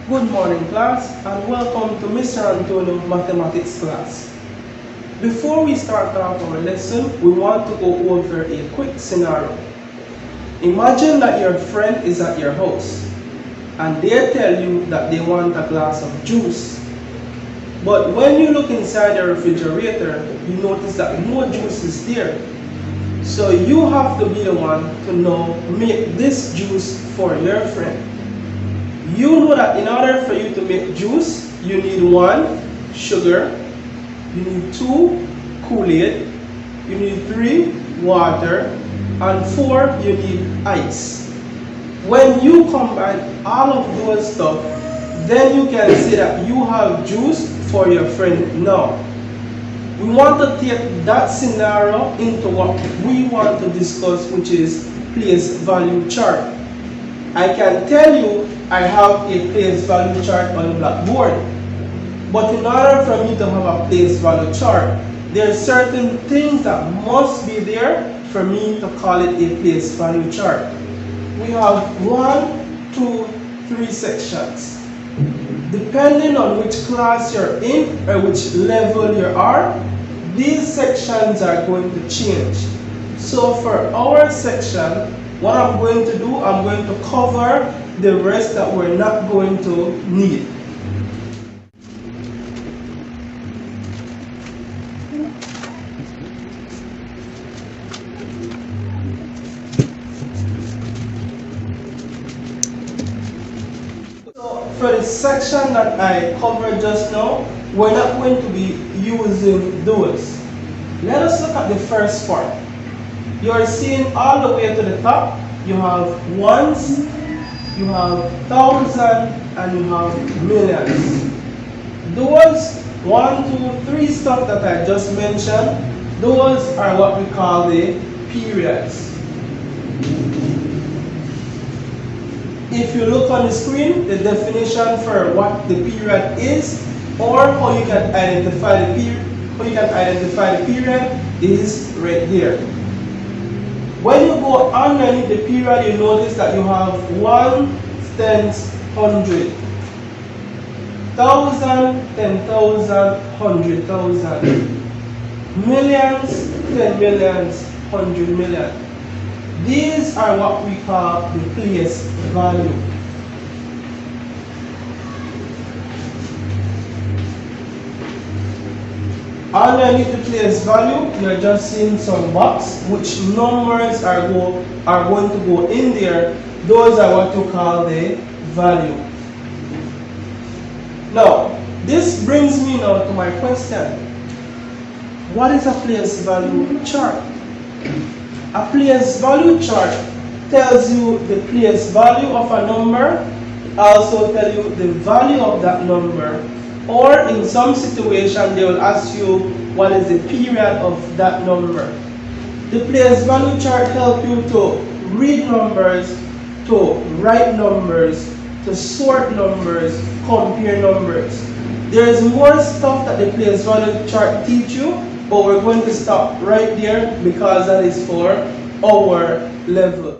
Good morning class and welcome to Mr. Antonio Mathematics class. Before we start our lesson, we want to go over a quick scenario. Imagine that your friend is at your house and they tell you that they want a glass of juice. But when you look inside the refrigerator, you notice that no juice is there. So you have to be the one to now make this juice for your friend. You know that in order for you to make juice, you need 1, sugar, you need 2, Kool-Aid, you need 3, water, and 4, you need ice. When you combine all of those stuff, then you can say that you have juice for your friend now. We want to take that scenario into what we want to discuss, which is place value chart. I can tell you I have a place value chart on the blackboard, but in order for me to have a place value chart, there are certain things that must be there for me to call it a place value chart. We have 1, 2, 3 sections. Depending on which class you're in or which level you are, these sections are going to change. So for our section, what I'm going to do, I'm going to cover the rest that we're not going to need. So for the section that I covered just now, we're not going to be using those. Let us look at the first part. You're seeing all the way to the top, you have ones, you have thousand, and you have millions. Those 1, 2, 3 stuff that I just mentioned, those are what we call the periods. If you look on the screen, the definition for what the period is, or how you can identify the period, is right here. When you go underneath the period, you notice that you have 1, tens, 100, 1,000, 10,000, 100,000, millions, 10 millions, 100 million. These are what we call the place value. Underneath the place value, you're just seeing some box which numbers are going to go in there. Those are what you call the value. Now, this brings me now to my question. What is a place value chart? A place value chart tells you the place value of a number, also tell you the value of that number. Or in some situation, they will ask you what is the period of that number. The place value chart helps you to read numbers, to write numbers, to sort numbers, compare numbers. There is more stuff that the place value chart teach you, but we're going to stop right there because that is for our level.